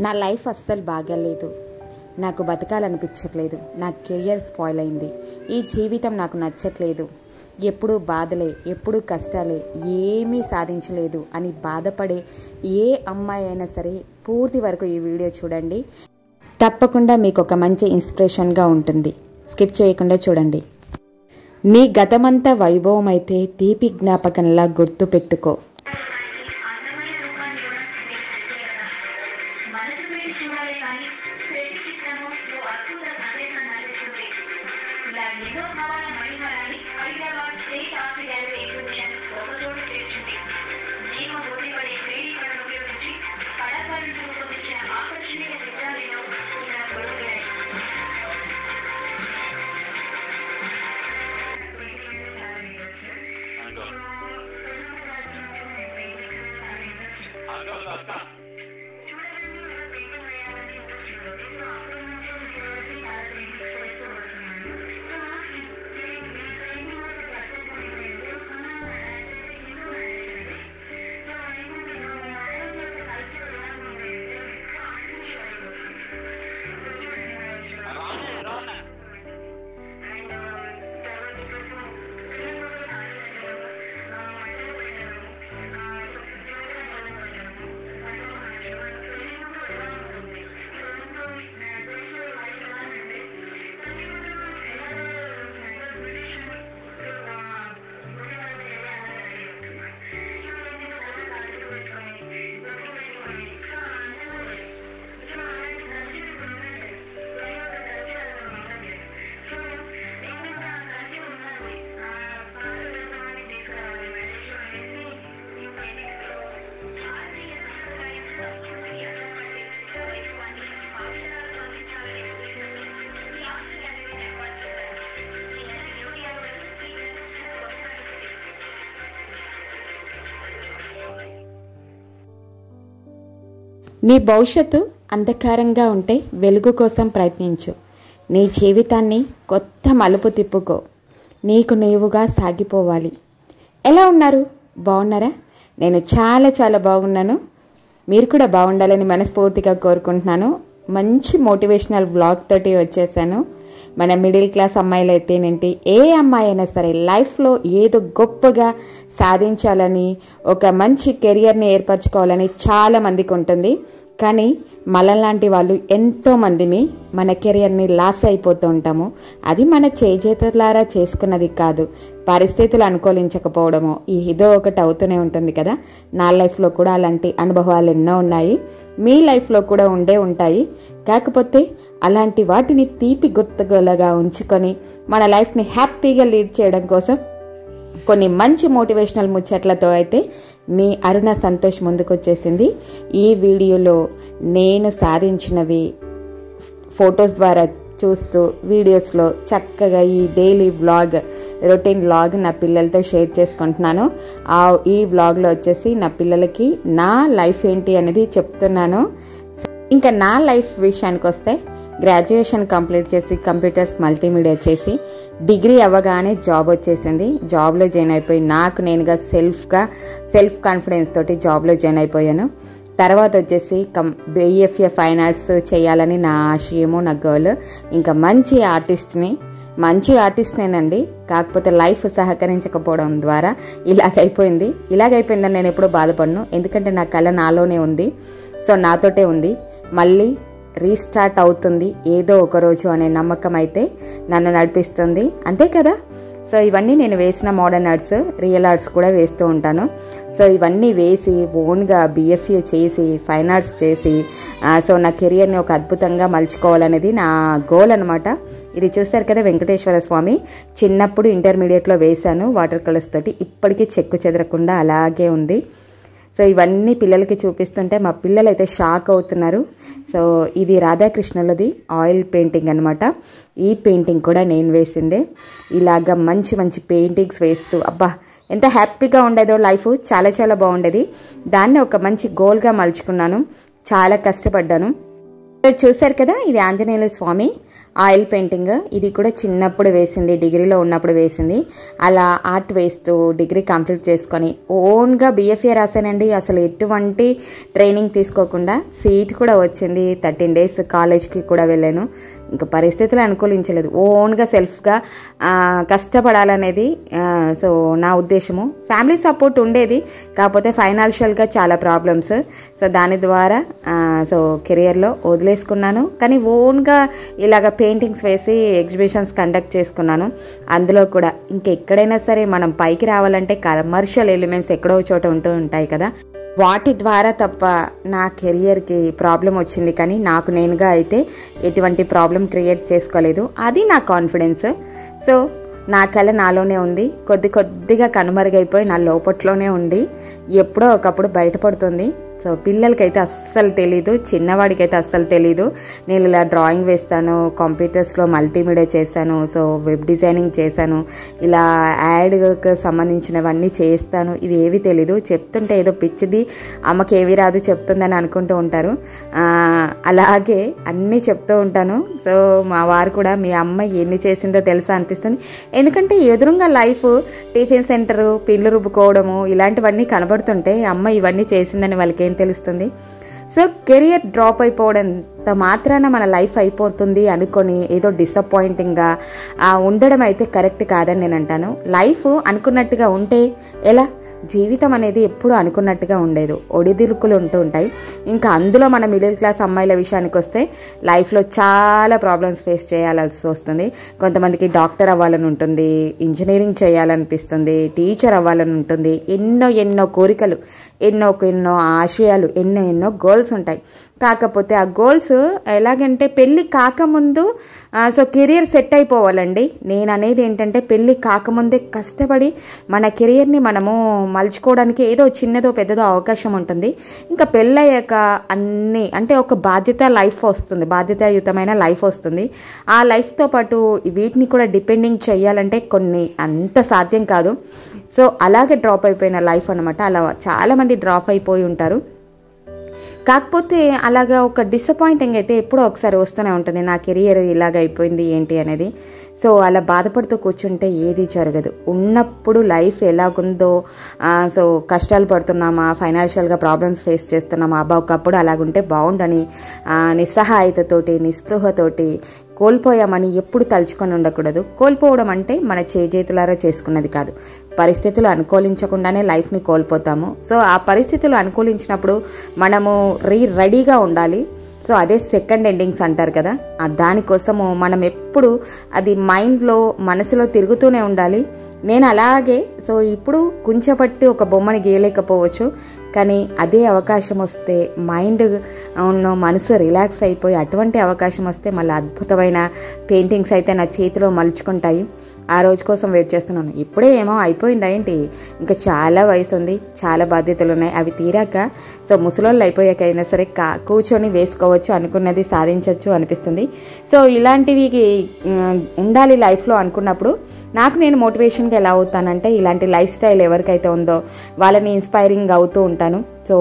నా లైఫ్ అస్సలు బాగాలేదు, నాకు బతకాలనిపించట్లేదు, నా కెరియర్ స్పాయిల్ అయింది, ఈ జీవితం నాకు నచ్చట్లేదు, ఎప్పుడూ బాధలే, ఎప్పుడూ కష్టాలే, ఏమీ సాధించలేదు అని బాధపడే ఏ అమ్మాయి అయినా సరే పూర్తి వరకు ఈ వీడియో చూడండి. తప్పకుండా మీకు ఒక మంచి ఇన్స్పిరేషన్గా ఉంటుంది. స్కిప్ చేయకుండా చూడండి. నీ గతమంతా వైభవం అయితే తీపి జ్ఞాపకంలా గుర్తు పెట్టుకో. నీ భవిష్యత్తు అంధకారంగా ఉంటే వెలుగు కోసం ప్రయత్నించు. నీ జీవితాన్ని కొత్త మలుపు తిప్పుకో. నీకు నీవుగా సాగిపోవాలి. ఎలా ఉన్నారు? బాగున్నారా? నేను చాలా బాగున్నాను. మీరు కూడా బాగుండాలని మనస్ఫూర్తిగా కోరుకుంటున్నాను. మంచి మోటివేషనల్ బ్లాగ్ తోటి వచ్చేసాను. మన మిడిల్ క్లాస్ అమ్మాయిలు అయితేనేంటి, ఏ అమ్మాయి అయినా సరే లైఫ్లో ఏదో గొప్పగా సాధించాలని, ఒక మంచి కెరియర్ని ఏర్పరచుకోవాలని చాలా మందికి ఉంటుంది. కానీ మనలాంటి వాళ్ళు ఎంతోమందిమి మన కెరియర్ని లాస్ అయిపోతూ ఉంటాము. అది మన చేజేతులారా చేసుకున్నది కాదు, పరిస్థితులు అనుకూలించకపోవడము ఏదో ఒకటి అవుతూనే ఉంటుంది కదా. నా లైఫ్లో కూడా అలాంటి అనుభవాలు ఎన్నో ఉన్నాయి, మీ లైఫ్లో కూడా ఉంటాయి. కాకపోతే అలాంటి వాటిని తీపి గుర్తుగా ఉంచుకొని మన లైఫ్ని హ్యాపీగా లీడ్ చేయడం కోసం కొన్ని మంచి మోటివేషనల్ ముచ్చట్లతో అయితే మీ అరుణ సంతోష్ ముందుకు వచ్చేసింది. ఈ వీడియోలో నేను సాధించినవి ఫొటోస్ ద్వారా చూస్తూ వీడియోస్లో చక్కగా ఈ డైలీ వ్లాగ్, రొటీన్ వ్లాగ్ నా పిల్లలతో షేర్ చేసుకుంటున్నాను. ఈ వ్లాగ్లో వచ్చేసి నా పిల్లలకి నా లైఫ్ ఏంటి అనేది చెప్తున్నాను. ఇంకా నా లైఫ్ విషయానికి వస్తే, గ్రాడ్యుయేషన్ కంప్లీట్ చేసి కంప్యూటర్స్ మల్టీమీడియా చేసి డిగ్రీ అవ్వగానే జాబ్ వచ్చేసింది. జాబ్లో జాయిన్ అయిపోయి నాకు నేనుగా సెల్ఫ్ కాన్ఫిడెన్స్ తోటి జాబ్లో జాయిన్ అయిపోయాను. తర్వాత వచ్చేసి BFA ఫైన్ ఆర్ట్స్ చేయాలని నా ఆశయము, నా గోల్. ఇంకా మంచి ఆర్టిస్ట్నేనండి. కాకపోతే లైఫ్ సహకరించకపోవడం ద్వారా ఇలాగైపోయిందని నేను ఎప్పుడూ బాధపడను. ఎందుకంటే నా కళ నాలోనే ఉంది, సో నాతోటే ఉంది. మళ్ళీ రీస్టార్ట్ అవుతుంది ఏదో ఒక రోజు అనే నమ్మకం అయితే నన్ను నడిపిస్తుంది. అంతే కదా. సో ఇవన్నీ నేను వేసిన మోడర్న్ ఆర్ట్స్, రియల్ ఆర్ట్స్ కూడా వేస్తూ ఉంటాను. సో ఇవన్నీ వేసి ఓన్గా BFA చేసి ఫైన్ ఆర్ట్స్ చేసి సో నా కెరియర్ని ఒక అద్భుతంగా మలుచుకోవాలనేది నా గోల్ అనమాట. ఇది చూస్తారు కదా, వెంకటేశ్వర స్వామి. చిన్నప్పుడు ఇంటర్మీడియట్లో వేశాను వాటర్ కలర్స్ తోటి, ఇప్పటికీ చెక్కు చెదరకుండా అలాగే ఉంది. సో ఇవన్నీ పిల్లలకి చూపిస్తుంటే మా పిల్లలు అయితే షాక్ అవుతున్నారు. సో ఇది రాధాకృష్ణులది ఆయిల్ పెయింటింగ్ అనమాట. ఈ పెయింటింగ్ కూడా నేను వేసిందే. ఇలాగా మంచి పెయింటింగ్స్ వేస్తూ అబ్బా ఎంత హ్యాపీగా ఉండేదో లైఫ్, చాలా బాగుండేది. దాన్ని ఒక మంచి గోల్గా మలుచుకున్నాను. చాలా కష్టపడ్డాను. చూశారు కదా, ఇది ఆంజనేయుల స్వామి. Oil painting. ఇది కూడా చిన్నప్పుడు వేసింది, డిగ్రీలో ఉన్నప్పుడు వేసింది. అలా ఆర్ట్ వేస్తూ డిగ్రీ కంప్లీట్ చేసుకొని ఓన్గా BFA రాశానండి. అసలు ఎటువంటి ట్రైనింగ్ తీసుకోకుండా సీట్ కూడా వచ్చింది. 13 days కాలేజ్కి కూడా వెళ్ళాను. ఇంకా పరిస్థితులు అనుకూలించలేదు. ఓన్గా సెల్ఫ్గా కష్టపడాలనేది సో నా ఉద్దేశము. ఫ్యామిలీ సపోర్ట్ ఉండేది, కాకపోతే ఫైనాన్షియల్గా చాలా ప్రాబ్లమ్స్. సో దాని ద్వారా సో కెరియర్లో వదిలేసుకున్నాను. కానీ ఓన్గా ఇలాగ పెయింటింగ్స్ వేసి ఎగ్జిబిషన్స్ కండక్ట్ చేసుకున్నాను. అందులో కూడా ఇంకెక్కడైనా సరే మనం పైకి రావాలంటే కమర్షియల్ ఎలిమెంట్స్ ఎక్కడో చోట ఉంటూ ఉంటాయి కదా, వాటి ద్వారా తప్ప నా కెరియర్కి ప్రాబ్లం వచ్చింది. కానీ నాకు నేనుగా అయితే ఎటువంటి ప్రాబ్లం క్రియేట్ చేసుకోలేదు. అది నా కాన్ఫిడెన్స్. సో నా కళ నాలోనే ఉంది, కొద్దిగా కనుమరుగైపోయి నా లోపట్లోనే ఉంది. ఎప్పుడో ఒకప్పుడు బయటపడుతుంది. సో పిల్లలకైతే అస్సలు తెలీదు, చిన్నవాడికైతే అస్సలు తెలీదు. నేను ఇలా డ్రాయింగ్ వేస్తాను, కంప్యూటర్స్లో మల్టీమీడియా చేశాను, సో వెబ్ డిజైనింగ్ చేశాను, ఇలా యాడ్కి సంబంధించినవన్నీ చేస్తాను. ఇవి ఏవి తెలీదు. చెప్తుంటే ఏదో పిచ్చిది, అమ్మకి ఏవి రాదు చెప్తుందని అనుకుంటూ ఉంటారు. అలాగే అన్నీ చెప్తూ ఉంటాను. సో మా వారు కూడా మీ అమ్మ ఎన్ని చేసిందో తెలుసా అనిపిస్తుంది. ఎందుకంటే ఎదురుగా లైఫ్, టిఫిన్ సెంటరు, పిల్లు రుబ్బుకోవడము ఇలాంటివన్నీ కనబడుతుంటే అమ్మ ఇవన్నీ చేసిందని వాళ్ళకి ఏం తెలుస్తుంది. సో కెరియర్ డ్రాప్ అయిపోవడంత మాత్రాన మన లైఫ్ అయిపోతుంది అనుకొని ఏదో డిసప్పాయింటింగ్గా ఉండడం అయితే కరెక్ట్ కాదని నేను అంటాను. లైఫ్ అనుకున్నట్టుగా ఉంటే ఎలా? జీవితం అనేది ఎప్పుడు అనుకున్నట్టుగా ఉండేది, ఒడిదుడుకులు ఉంటూ ఉంటాయి. ఇంకా అందులో మన మిడిల్ క్లాస్ అమ్మాయిల విషయానికి వస్తే లైఫ్లో చాలా ప్రాబ్లమ్స్ ఫేస్ చేయాల్సి వస్తుంది. కొంతమందికి డాక్టర్ అవ్వాలని ఉంటుంది, ఇంజనీరింగ్ చేయాలనిపిస్తుంది, టీచర్ అవ్వాలని ఉంటుంది. ఎన్నో కోరికలు, ఎన్నో ఆశయాలు, ఎన్నో గోల్స్ ఉంటాయి. కాకపోతే ఆ గోల్స్ ఎలాగంటే పెళ్ళి కాకముందు సో కెరియర్ సెట్ అయిపోవాలండి. నేను అనేది ఏంటంటే పెళ్ళి కాకముందే కష్టపడి మన కెరియర్ని మనము మలుచుకోవడానికి ఏదో చిన్నదో పెద్దదో అవకాశం ఉంటుంది. ఇంకా పెళ్ళయ్యాక అన్నీ అంటే ఒక లైఫ్ వస్తుంది, బాధ్యతాయుతమైన లైఫ్ వస్తుంది. ఆ లైఫ్తో పాటు వీటిని కూడా డిపెండింగ్ చేయాలంటే కొన్ని అంత సాధ్యం కాదు. సో అలాగే డ్రాప్ అయిపోయిన లైఫ్ అనమాట. అలా చాలామంది డ్రాప్ అయిపోయి ఉంటారు. కాకపోతే అలాగా ఒక డిసప్పాయింటింగ్ అయితే ఎప్పుడో ఒకసారి వస్తూనే ఉంటుంది. నా కెరియర్ ఇలాగ అయిపోయింది ఏంటి అనేది. సో అలా బాధపడుతూ కూర్చుంటే ఏది జరగదు. ఉన్నప్పుడు లైఫ్ ఎలాగుందో, సో కష్టాలు పడుతున్నామా, ఫైనాన్షియల్గా ప్రాబ్లమ్స్ ఫేస్ చేస్తున్నామా, ఒకప్పుడు అలాగుంటే బాగుండని నిస్సహాయతతోటి, నిస్పృహతోటి కోల్పోయామని ఎప్పుడు తలుచుకొని ఉండకూడదు. కోల్పోవడం అంటే మన చేతులారా చేసుకున్నది కాదు. పరిస్థితులు అనుకూలించకుండానే లైఫ్ని కోల్పోతాము. సో ఆ పరిస్థితులు అనుకూలించినప్పుడు మనము రెడీగా ఉండాలి. సో అదే సెకండ్ ఎండింగ్స్ అంటారు కదా, దానికోసము మనం ఎప్పుడు అది మైండ్లో, మనసులో తిరుగుతూనే ఉండాలి. నేను అలాగే సో ఇప్పుడు కుంచపట్టి ఒక బొమ్మని గీయలేకపోవచ్చు, కానీ అదే అవకాశం వస్తే మైండ్ మనసు రిలాక్స్ అయిపోయి అటువంటి అవకాశం వస్తే మళ్ళీ అద్భుతమైన పెయింటింగ్స్ అయితే నా చేతిలో మలుచుకుంటాయి. ఆ రోజు కోసం వెయిట్ చేస్తున్నాను. ఇప్పుడే ఏమో అయిపోయిందా ఏంటి, ఇంకా చాలా వయసు ఉంది, చాలా బాధ్యతలు ఉన్నాయి. అవి తీరాక సో ముసలోళ్ళు అయిపోయాక అయినా సరే కూర్చొని వేసుకోవచ్చు, అనుకున్నది సాధించవచ్చు అనిపిస్తుంది. సో ఇలాంటివి ఉండాలి లైఫ్లో అనుకున్నప్పుడు నాకు నేను మోటివేషన్గా ఎలా అవుతానంటే, ఇలాంటి లైఫ్ స్టైల్ ఎవరికైతే ఉందో వాళ్ళని ఇన్స్పైరింగ్ అవుతూ ఉంటాను. సో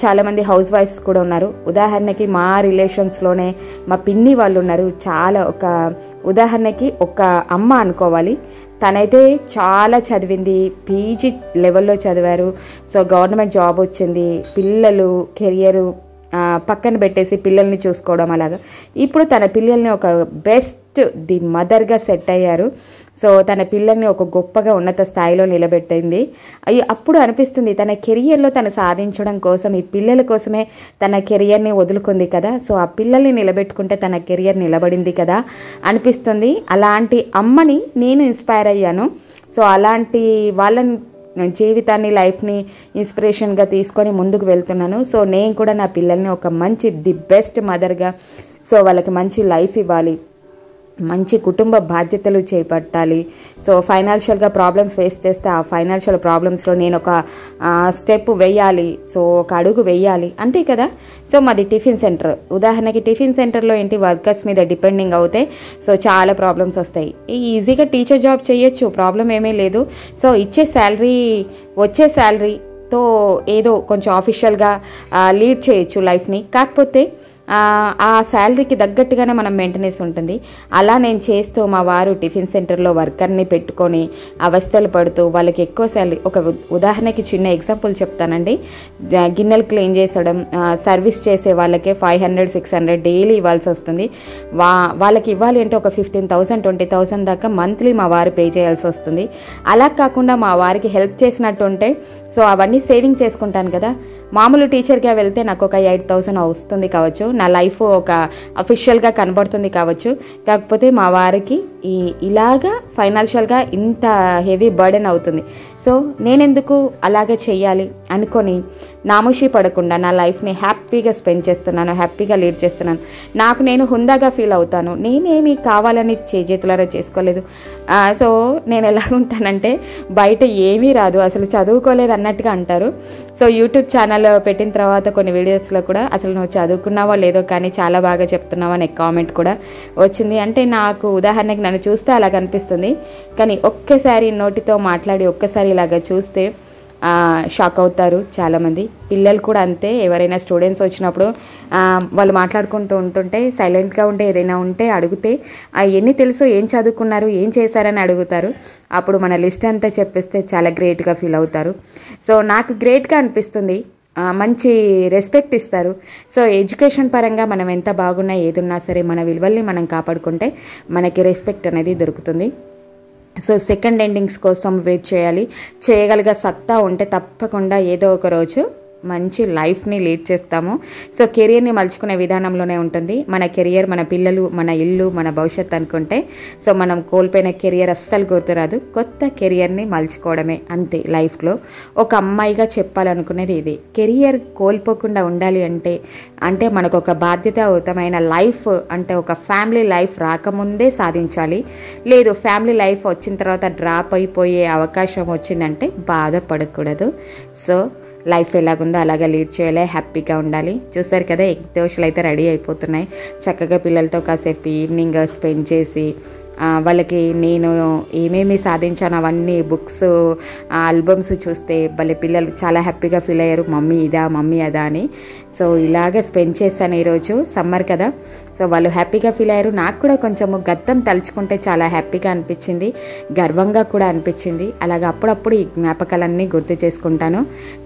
చాలామంది హౌస్ వైఫ్స్ కూడా ఉన్నారు. ఉదాహరణకి మా రిలేషన్స్లోనే మా పిన్ని వాళ్ళు ఉన్నారు. చాలా ఒక ఉదాహరణకి ఒక అమ్మ అనుకోవాలి, తనైతే చాలా చదివింది, పీజీ లెవెల్లో చదివారు. సో గవర్నమెంట్ జాబ్ వచ్చింది, పిల్లలు కెరియరు పక్కన పెట్టేసి పిల్లల్ని చూసుకోవడం అలాగా. ఇప్పుడు తన పిల్లల్ని ఒక బెస్ట్ మదర్గా సెట్ అయ్యారు. సో తన పిల్లల్ని ఒక గొప్పగా ఉన్నత స్థాయిలో నిలబెట్టింది. అప్పుడు అనిపిస్తుంది తన కెరియర్లో తను సాధించడం కోసం, ఈ పిల్లల కోసమే తన కెరియర్ని వదులుకుంది కదా, సో ఆ పిల్లల్ని నిలబెట్టుకుంటే తన కెరియర్ నిలబడింది కదా అనిపిస్తుంది. అలాంటి అమ్మని నేను ఇన్స్పైర్ అయ్యాను. సో అలాంటి వాళ్ళని జీవితాన్ని, లైఫ్ని ఇన్స్పిరేషన్గా తీసుకొని ముందుకు వెళ్తున్నాను. సో నేను కూడా నా పిల్లల్ని ఒక మంచి బెస్ట్ మదర్గా, సో వాళ్ళకి మంచి లైఫ్ ఇవ్వాలి, మంచి కుటుంబ బాధ్యతలు చేపట్టాలి. సో ఫైనాన్షియల్గా ప్రాబ్లమ్స్ ఫేస్ చేస్తే ఆ ఫైనాన్షియల్ ప్రాబ్లమ్స్లో నేను ఒక స్టెప్ వేయాలి, సో ఒక అడుగు వేయాలి, అంతే కదా. సో మాది టిఫిన్ సెంటర్. ఉదాహరణకి టిఫిన్ సెంటర్లో ఏంటి, వర్కర్స్ మీద డిపెండింగ్ అవుతే సో చాలా ప్రాబ్లమ్స్ వస్తాయి. ఈజీగా టీచర్ జాబ్ చేయొచ్చు, ప్రాబ్లం ఏమీ లేదు. సో వచ్చే శాలరీతో ఏదో కొంచెం ఆఫిషియల్గా లీడ్ చేయొచ్చు లైఫ్ని. కాకపోతే ఆ శాలరీకి తగ్గట్టుగానే మనం మెయింటెనెన్స్ ఉంటుంది. అలా నేను చేస్తూ మా వారు టిఫిన్ సెంటర్లో వర్కర్ని పెట్టుకొని అవస్థలు పడుతూ వాళ్ళకి ఎక్కువ శాలరీ, ఒక ఉదాహరణకి చిన్న ఎగ్జాంపుల్ చెప్తానండి. గిన్నెలు క్లీన్ చేసడం, సర్వీస్ చేసే వాళ్ళకే 500-600 డైలీ ఇవ్వాల్సి వస్తుంది. వాళ్ళకి ఇవ్వాలి అంటే ఒక 15,000-20,000 దాకా మంత్లీ మా వారు పే చేయాల్సి వస్తుంది. అలా కాకుండా మా వారికి హెల్ప్ చేసినట్టు ఉంటే సో అవన్నీ సేవింగ్ చేసుకుంటాను కదా. మామూలు టీచర్గా వెళ్తే నాకు ఒక 8,000 వస్తుంది కావచ్చు, నా లైఫ్ ఒక అఫీషియల్గా కనబడుతుంది కావచ్చు. కాకపోతే మా వారికి ఇలాగా ఫైనాన్షియల్గా ఇంత హెవీ బర్డెన్ అవుతుంది. సో నేనెందుకు అలాగే చెయ్యాలి అనుకొని నాముషి పడకుండా నా లైఫ్ని హ్యాపీగా స్పెండ్ చేస్తున్నాను, హ్యాపీగా లీడ్ చేస్తున్నాను. నాకు నేను హుందాగా ఫీల్ అవుతాను. నేనేమి కావాలని చేతులారా చేసుకోలేదు. సో నేను ఎలా ఉంటానంటే బయట ఏమీ రాదు, అసలు చదువుకోలేదు అన్నట్టుగా అంటారు. సో యూట్యూబ్ ఛానల్ పెట్టిన తర్వాత కొన్ని వీడియోస్లో కూడా అసలు నువ్వు చదువుకున్నావో లేదో కానీ చాలా బాగా చెప్తున్నావు అనే కామెంట్ కూడా వచ్చింది. అంటే నాకు ఉదాహరణకి నన్ను చూస్తే అలా కనిపిస్తుంది, కానీ ఒక్కసారి నోటితో మాట్లాడి ఒక్కసారి ఇలాగా చూస్తే షాక్ అవుతారు చాలామంది. పిల్లలు కూడా అంతే. ఎవరైనా స్టూడెంట్స్ వచ్చినప్పుడు వాళ్ళు మాట్లాడుకుంటూ ఉంటుంటే సైలెంట్గా ఉంటే ఏదైనా ఉంటే అడిగితే ఎన్ని తెలుసో, ఏం చదువుకున్నారు, ఏం చేశారని అడుగుతారు. అప్పుడు మన లిస్ట్ అంతా చెప్పేస్తే చాలా గ్రేట్గా ఫీల్ అవుతారు. సో నాకు గ్రేట్గా అనిపిస్తుంది. మంచి రెస్పెక్ట్ ఇస్తారు. సో ఎడ్యుకేషన్ పరంగా మనం ఎంత బాగున్నా ఏదున్నా సరే మన విలువల్ని మనం కాపాడుకుంటే మనకి రెస్పెక్ట్ అనేది దొరుకుతుంది. సో సెకండ్ ఎండింగ్స్ కోసం వెయిట్ చేయాలి. చేయగలిగే సత్తా ఉంటే తప్పకుండా ఏదో ఒక రోజు మంచి లైఫ్ని లీడ్ చేస్తాము. సో కెరియర్ని మలుచుకునే విధానంలోనే ఉంటుంది. మన కెరియర్, మన పిల్లలు, మన ఇల్లు, మన భవిష్యత్తు అనుకుంటే సో మనం కోల్పోయిన కెరియర్ అస్సలు గుర్తురాదు. కొత్త కెరియర్ని మలుచుకోవడమే అంతే లైఫ్లో. ఒక అమ్మాయిగా చెప్పాలనుకునేది ఇది. కెరియర్ కోల్పోకుండా ఉండాలి అంటే మనకు ఒక బాధ్యతాయుతమైన లైఫ్, అంటే ఒక ఫ్యామిలీ లైఫ్ రాకముందే సాధించాలి. లేదు ఫ్యామిలీ లైఫ్ వచ్చిన తర్వాత డ్రాప్ అయిపోయే అవకాశం వచ్చిందంటే బాధపడకూడదు. సో లైఫ్ ఎలాగుందో అలాగే లీడ్ చేయాలి, హ్యాపీగా ఉండాలి. చూసారు కదా, ఎగ్ దోశలు అయితే రెడీ అయిపోతున్నాయి. చక్కగా పిల్లలతో కాసేపు ఈవినింగ్ స్పెండ్ చేసి వాళ్ళకి నేను ఏమేమి సాధించాను అవన్నీ బుక్స్, ఆల్బమ్స్ చూస్తే వాళ్ళ పిల్లలు చాలా హ్యాపీగా ఫీల్ అయ్యారు, మమ్మీ ఇదా మమ్మీ అదా అని. సో ఇలాగే స్పెండ్ చేశాను ఈరోజు. సమ్మర్ కదా, సో వాళ్ళు హ్యాపీగా ఫీల్ అయ్యారు. నాకు కూడా కొంచెము గతం తలుచుకుంటే చాలా హ్యాపీగా అనిపించింది, గర్వంగా కూడా అనిపించింది. అలాగే అప్పుడప్పుడు ఈ జ్ఞాపకాలన్నీ గుర్తు చేసుకుంటాను,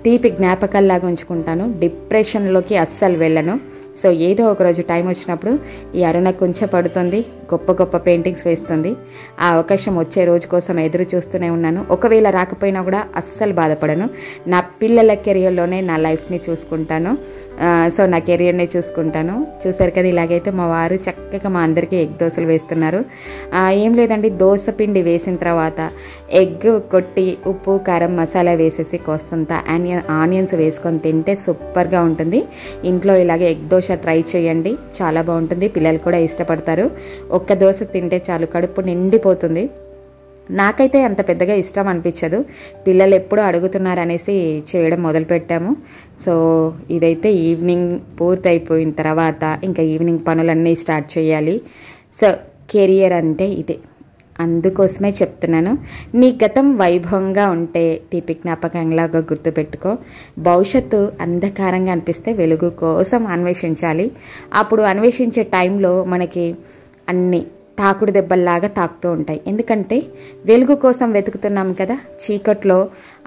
తీపి జ్ఞాపకాల్లాగా ఉంచుకుంటాను. డిప్రెషన్లోకి అస్సలు వెళ్ళను. సో ఏదో ఒకరోజు టైం వచ్చినప్పుడు ఈ అరుణ కొంచెం పడుతుంది, గొప్ప గొప్ప పెయింటింగ్స్ వేస్తుంది. ఆ అవకాశం వచ్చే రోజు కోసం ఎదురు చూస్తూనే ఉన్నాను. ఒకవేళ రాకపోయినా కూడా అస్సలు బాధపడను. నా పిల్లల కెరియర్లోనే నా లైఫ్ని చూసుకుంటాను. సో నా కెరియర్ని చూసుకుంటాను. చూసారు కదా, ఇలాగైతే మా వారు చక్కగా మా అందరికీ ఎగ్ దోశలు వేస్తున్నారు. ఏం లేదండి, దోశ పిండి వేసిన తర్వాత ఎగ్ కొట్టి ఉప్పు కారం మసాలా వేసేసి కోస్తంత ఆనియన్స్ వేసుకొని తింటే సూపర్గా ఉంటుంది. ఇంట్లో ఇలాగే ఎగ్ దోశ ట్రై చేయండి, చాలా బాగుంటుంది. పిల్లలు కూడా ఇష్టపడతారు. ఒక్క దోశ తింటే చాలు, కడుపు నిండిపోతుంది. నాకైతే అంత పెద్దగా ఇష్టం అనిపించదు, పిల్లలు ఎప్పుడు అడుగుతున్నారనేసి చేయడం మొదలుపెట్టాము. సో ఇదైతే ఈవినింగ్ పూర్తి అయిపోయిన తర్వాత ఇంకా ఈవినింగ్ పనులన్నీ స్టార్ట్ చేయాలి. సో కెరియర్ అంటే ఇదే, అందుకోసమే చెప్తున్నాను. నీ గతం వైభవంగా ఉంటే తీపి జ్ఞాపకంలాగా గుర్తుపెట్టుకో. భవిష్యత్తు అంధకారంగా అనిపిస్తే వెలుగు కోసం అన్వేషించాలి. అప్పుడు అన్వేషించే టైంలో మనకి అన్నీ తాకుడు దెబ్బల్లాగా తాకుతూ ఉంటాయి. ఎందుకంటే వెలుగు కోసం వెతుకుతున్నాం కదా, చీకట్లో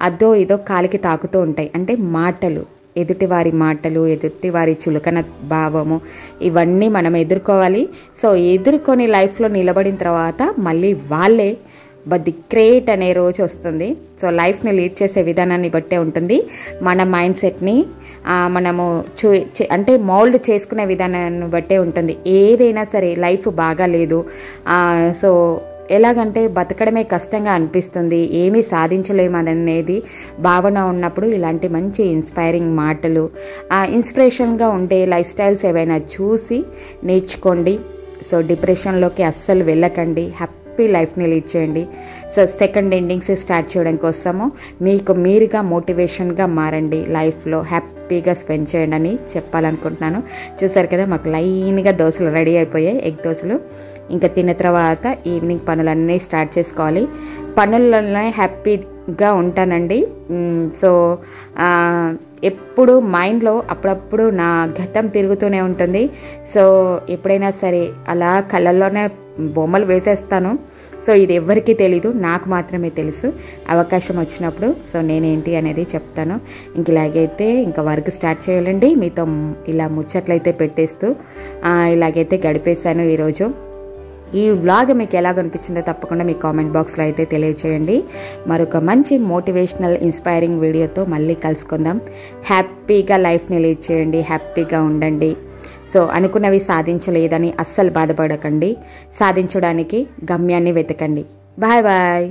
అదో ఇదో కాలికి తాకుతూ ఉంటాయి. అంటే మాటలు, ఎదుటివారి మాటలు, ఎదుటివారి చులకన భావము, ఇవన్నీ మనం ఎదుర్కోవాలి. సో ఎదుర్కొని లైఫ్లో నిలబడిన తర్వాత మళ్ళీ వాళ్ళే ది గ్రేట్ అనే రోజు వస్తుంది. సో లైఫ్ని లీడ్ చేసే విధానాన్ని బట్టే ఉంటుంది. మన మైండ్ సెట్ని మనము అంటే మౌల్డ్ చేసుకునే విధానాన్ని బట్టే ఉంటుంది. ఏదైనా సరే లైఫ్ బాగాలేదు, సో ఎలాగంటే బతకడమే కష్టంగా అనిపిస్తుంది, ఏమీ సాధించలేమనేది భావన ఉన్నప్పుడు ఇలాంటి మంచి ఇన్స్పైరింగ్ మాటలు, ఇన్స్పిరేషన్గా ఉండే లైఫ్ స్టైల్స్ ఏవైనా చూసి నేర్చుకోండి. సో డిప్రెషన్లోకి అస్సలు వెళ్ళకండి, హ్యాపీ లైఫ్ని లీడ్ చేయండి. సో సెకండ్ ఎండింగ్స్ స్టార్ట్ చేయడం కోసము మీకు మీరుగా మోటివేషన్గా మారండి, లైఫ్లో హ్యాపీగా స్పెండ్ చేయండి అని చెప్పాలనుకుంటున్నాను. చూసారు కదా, మాకు లైన్గా దోశలు రెడీ అయిపోయాయి, ఎగ్ దోశలు. ఇంకా తిన్న తర్వాత ఈవినింగ్ పనులన్నీ స్టార్ట్ చేసుకోవాలి. పనులలోనే గా ఉంటానండి. సో ఎప్పుడు మైండ్లో అప్పుడప్పుడు నా గతం తిరుగుతూనే ఉంటుంది. సో ఎప్పుడైనా సరే అలా కళ్ళల్లోనే బొమ్మలు వేసేస్తాను. సో ఇది ఎవరికీ తెలీదు, నాకు మాత్రమే తెలుసు. అవకాశం వచ్చినప్పుడు సో నేనేంటి అనేది చెప్తాను. ఇంక ఇలాగైతే ఇంకా వర్క్ స్టార్ట్ చేయాలండి. మీతో ఇలా ముచ్చట్లయితే పెట్టేస్తూ ఇలాగైతే గడిపేశాను ఈరోజు. ఈ వ్లాగ్ మీకు ఎలాగ అనిపించిందో తప్పకుండా మీ కామెంట్ బాక్స్లో అయితే తెలియచేయండి. మరొక మంచి మోటివేషనల్ ఇన్స్పైరింగ్ వీడియోతో మళ్ళీ కలుసుకుందాం. హ్యాపీగా లైఫ్ని లీడ్ చేయండి, హ్యాపీగా ఉండండి. సో అనుకున్నవి సాధించలేదని అస్సలు బాధపడకండి. సాధించడానికి గమ్యాన్ని వెతకండి. Bye bye.